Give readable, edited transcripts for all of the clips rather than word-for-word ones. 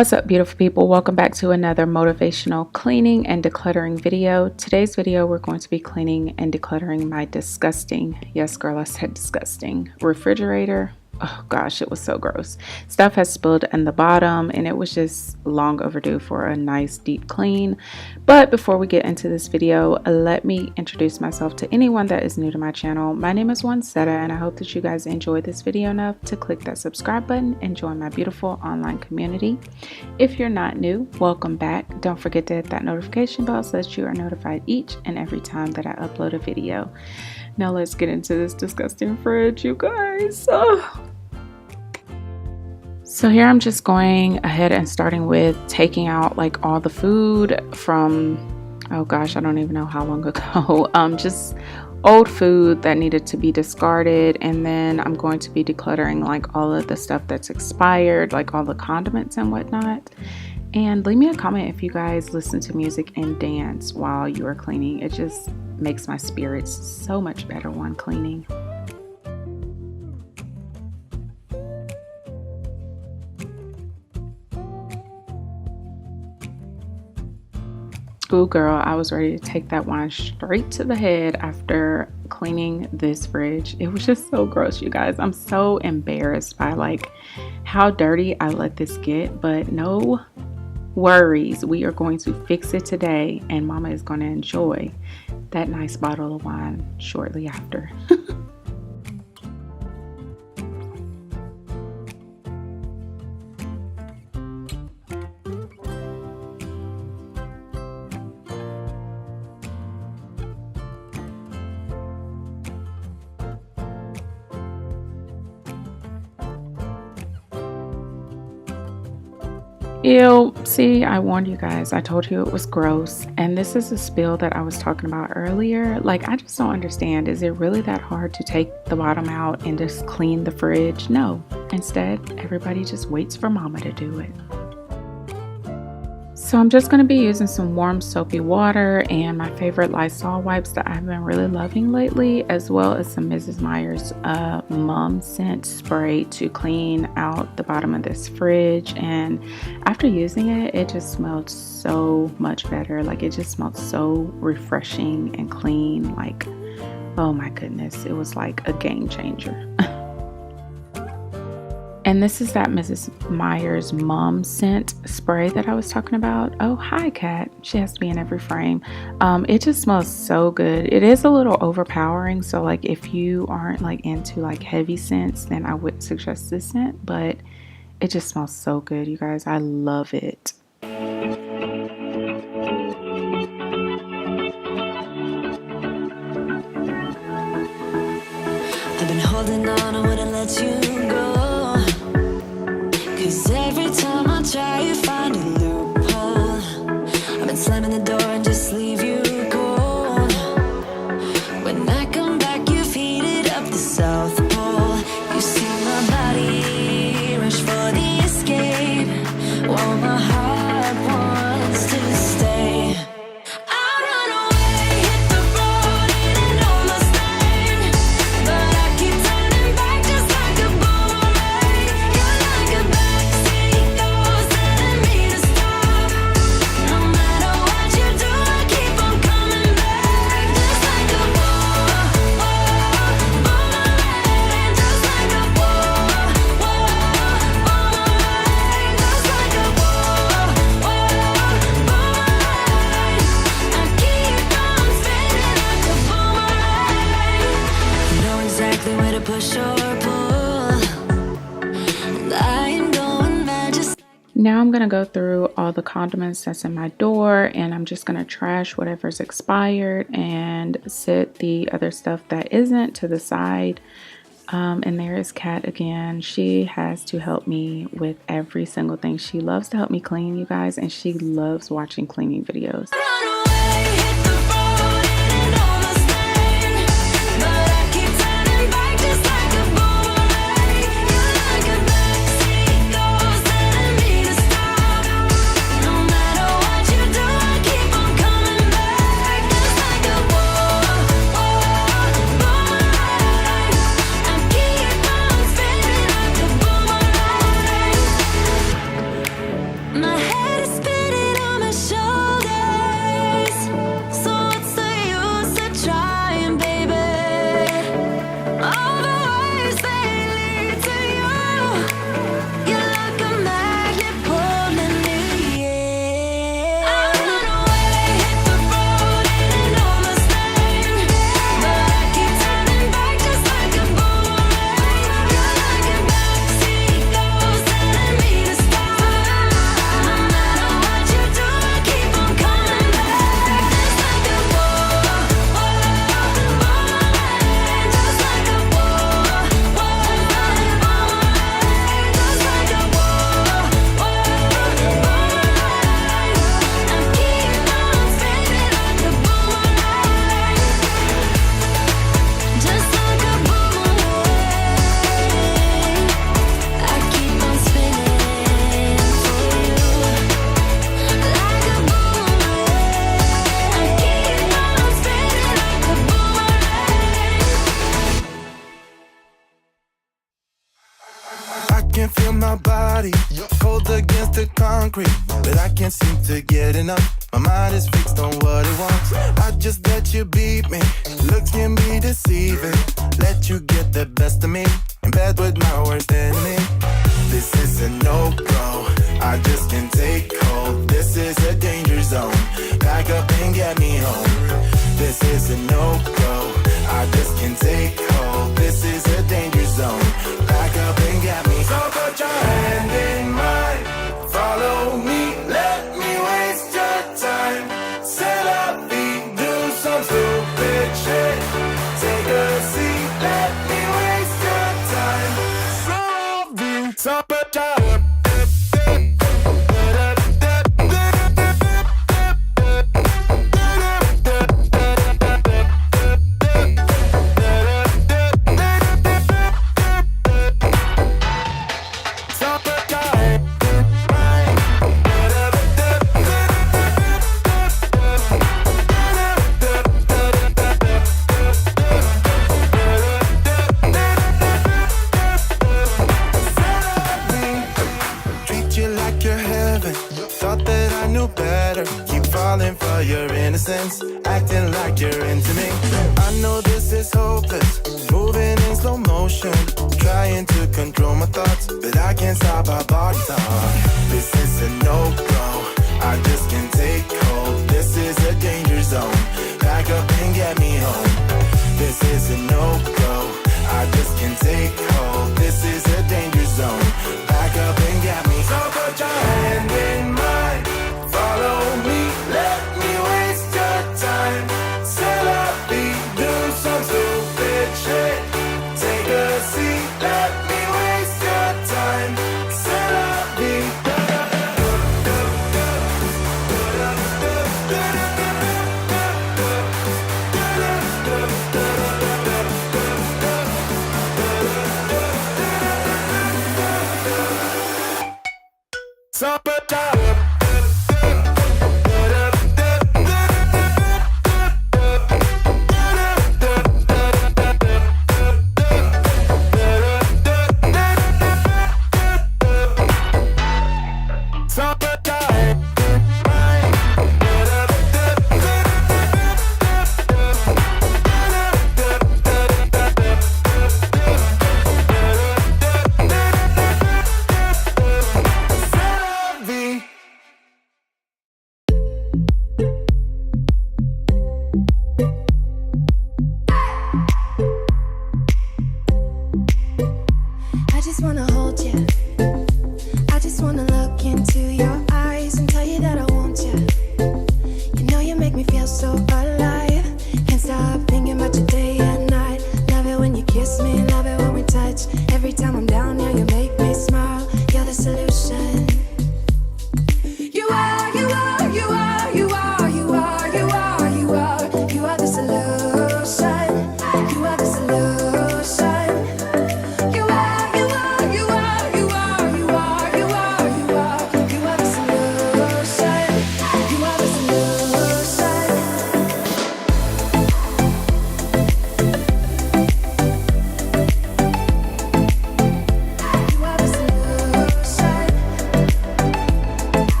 What's up, beautiful people? Welcome back to another motivational cleaning and decluttering video. Today's video, we're going to be cleaning and decluttering my disgusting, yes girl, I said disgusting, refrigerator. Oh gosh, it was so gross. Stuff has spilled in the bottom and it was just long overdue for a nice deep clean. But before we get into this video, let me introduce myself to anyone that is new to my channel. My name is Wansetta and I hope that you guys enjoyed this video enough to click that subscribe button and join my beautiful online community. If you're not new, welcome back. Don't forget to hit that notification bell so that you are notified each and every time that I upload a video. Now let's get into this disgusting fridge, you guys. So here I'm just going ahead and starting with taking out like all the food from, oh gosh, I don't even know how long ago, just old food that needed to be discarded. And then I'm going to be decluttering like all of the stuff that's expired, like all the condiments and whatnot. And leave me a comment if you guys listen to music and dance while you are cleaning. It just makes my spirits so much better when cleaning. Ooh girl, I was ready to take that one straight to the head after cleaning this fridge. It was just so gross, you guys. I'm so embarrassed by like how dirty I let this get, but no worries. We are going to fix it today and mama is going to enjoy that nice bottle of wine shortly after. Ew, see, I warned you guys. I told you it was gross. And this is a spill that I was talking about earlier. Like, I just don't understand. Is it really that hard to take the bottom out and just clean the fridge? No. Instead, everybody just waits for mama to do it. So I'm just going to be using some warm soapy water and my favorite Lysol wipes that I've been really loving lately, as well as some Mrs. Meyer's mom scent spray to clean out the bottom of this fridge. And after using it, it just smelled so much better. Like, it just smelled so refreshing and clean. Like, oh my goodness, it was like a game changer. And this is that Mrs. Meyer's mom scent spray that I was talking about. Oh, hi, Kat. She has to be in every frame. It just smells so good. It is a little overpowering. So like if you aren't like into like heavy scents, then I wouldn't suggest this scent. But it just smells so good, you guys. I love it. I've been holding on, I wouldn't let you go. 'Cause every time I try, you find a loophole. I've been slamming the door and just leave you cold. When I come back, you've heated up the South Pole. You see my body rush for the escape, while my heart wants to stay. I'll run away, hit the road, and I know my staying, but I keep turning back just like a boomerang. You're like a backseat ghost telling me to stop. No matter what you do, I keep on coming back, just like a boomerang, just like a boomerang, just like a I keep on spinning like a boomerang. Know exactly where to push or pull, and I am going mad just. Now I'm going to go through all the condiments that's in my door, and I'm just going to trash whatever's expired and set the other stuff that isn't to the side. And there is Kat again. She has to help me with every single thing. She loves to help me clean, you guys, and she loves watching cleaning videos. Run away, hit the road, and I know my staying, but I keep turning back just like a boomerang. You're like a backseat ghost telling me to stop. No matter what you do, I keep on coming back, just like a boomerang. I keep on spinning like a boomerang. body, cold against the concrete, but I can't seem to get enough. My mind is fixed on what it wants. I just let you beat me. Looks can be deceiving. Let you get the best of me. In bed with my worst enemy. This is a no-go. I just can't take hold. This is a danger zone. Pack up and get me home. This is a no-go. I just can't take hold. This is a danger zone. Pack up and get me. So put your hand in mine. Follow me. Let me waste your time. Set up feet. Do some stupid shit. Take a seat. Let me waste your time. So put your acting like you're into me. I know this is hopeless. Moving in slow motion, trying to control my thoughts, but I can't stop our body talk. This is a no-go. I just can't take hold. This is a danger zone. Pack up and get me home. This is a no-go. I just can't take hold. This is a danger zone. Pack up and get me. So put your hand in mine. Follow me. Let me waste your time. Set up feet. Do some stupid shit. Take a seat. Let me waste your time. Set up feet. I just wanna hold you. I just wanna look into your eyes and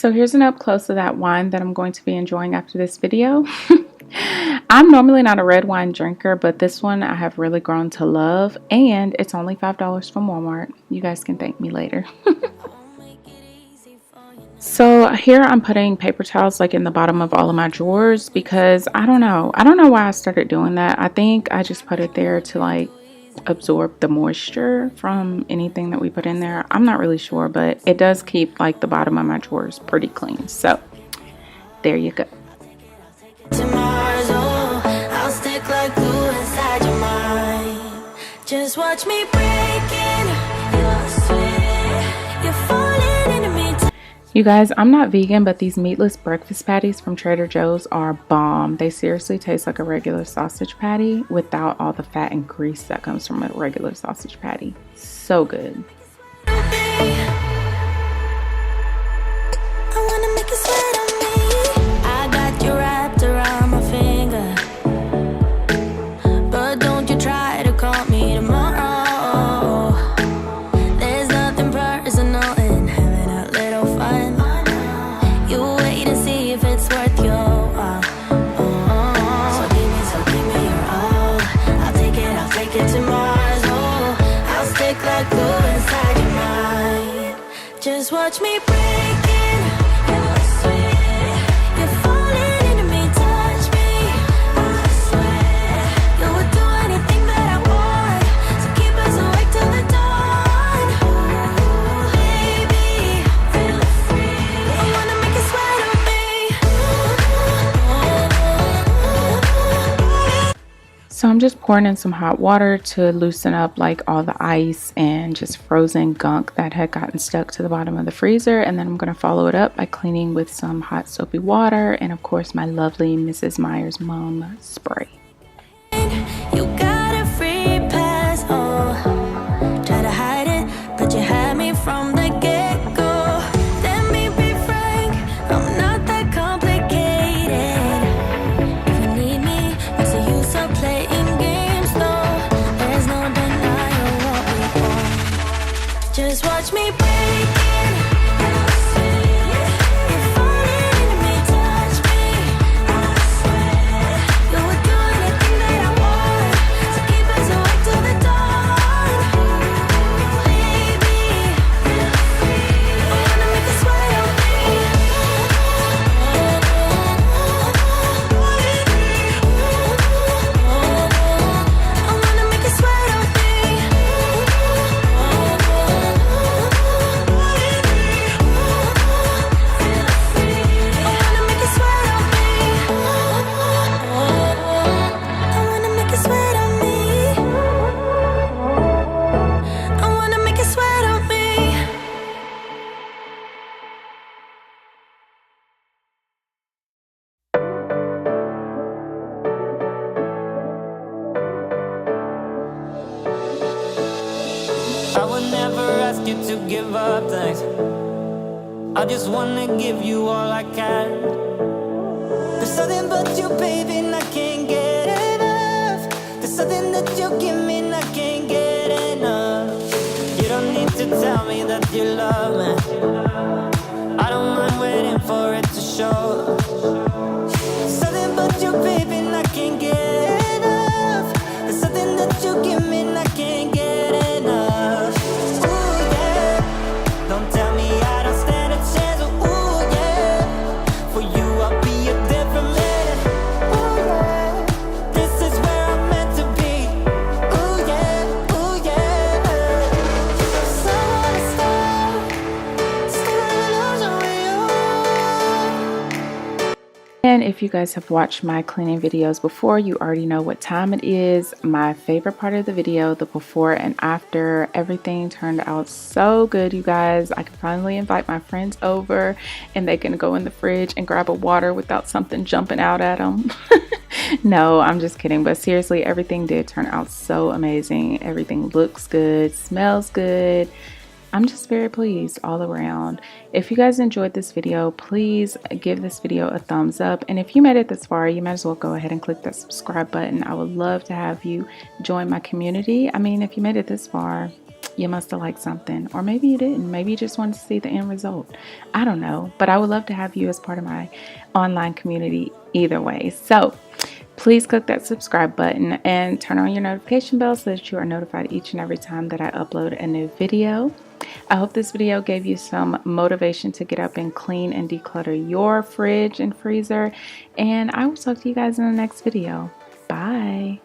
So here's an up close of that wine that I'm going to be enjoying after this video. I'm normally not a red wine drinker, but this one I have really grown to love, and it's only $5 from Walmart. You guys can thank me later. So here I'm putting paper towels like in the bottom of all of my drawers because I don't know why I started doing that. I think I just put it there to like absorb the moisture from anything that we put in there. I'm not really sure, but it does keep like the bottom of my drawers pretty clean. So there you go. I'll stick like glue inside your mind. Just watch me breaking your sweat. You're falling into me. You guys, I'm not vegan, but these meatless breakfast patties from Trader Joe's are bomb. They seriously taste like a regular sausage patty without all the fat and grease that comes from a regular sausage patty. So good. Just watch me breaking your sweat. You're falling into me, touch me. I swear you would do anything that I want. So keep us awake till the dawn. Baby, feel free. I wanna make you sweat on me. So I'm just pouring in some hot water to loosen up like all the ice and just frozen gunk that had gotten stuck to the bottom of the freezer. And then I'm going to follow it up by cleaning with some hot soapy water and of course my lovely Mrs. Meyer's Mom spray. You got a free pass, oh. Try to hide it, but you had me from the get-go. Let me be frank, I'm not that complicated. If you need me, what's the use of playing games, though? There's no denying what we want. Just watch me breaking your sweat. You're falling into me, touch me. I swear you would do anything that I want. So keep us awake till the dawn. Baby, feel free. I wanna make you sweat on me. I wanna make you sweat on me. I would never ask you to give up things. I just wanna give you all I can. There's something but you, baby, and I can't get enough. There's something that you give me and I can't get enough. You don't need to tell me that you love me. I don't mind waiting for it to show. Something but you, baby, and I can't get enough. There's something that you give me and I can't get enough. Ooh, yeah. Don't tell me I don't stand a chance. Ooh, yeah. For you, I'll be a different man. Ooh, yeah. This is where I'm meant to be. Ooh, yeah. Ooh, yeah. So I wanna stop. Still an illusion with you. And if you guys have watched my cleaning videos before, you already know what time it is. My favorite part of the video, the before and after. Everything turned out so good, you guys. I can finally invite my friends over and they can go in the fridge and grab a water without something jumping out at them. No, I'm just kidding. But seriously, everything did turn out so amazing. Everything looks good, smells good. I'm just very pleased all around. If you guys enjoyed this video, please give this video a thumbs up. And if you made it this far, you might as well go ahead and click that subscribe button. I would love to have you join my community. I mean, if you made it this far, You must have liked something, or maybe you didn't. Maybe you just wanted to see the end result. I don't know, but I would love to have you as part of my online community either way. So please click that subscribe button and turn on your notification bell so that you are notified each and every time that I upload a new video. I hope this video gave you some motivation to get up and clean and declutter your fridge and freezer. And I will talk to you guys in the next video. Bye.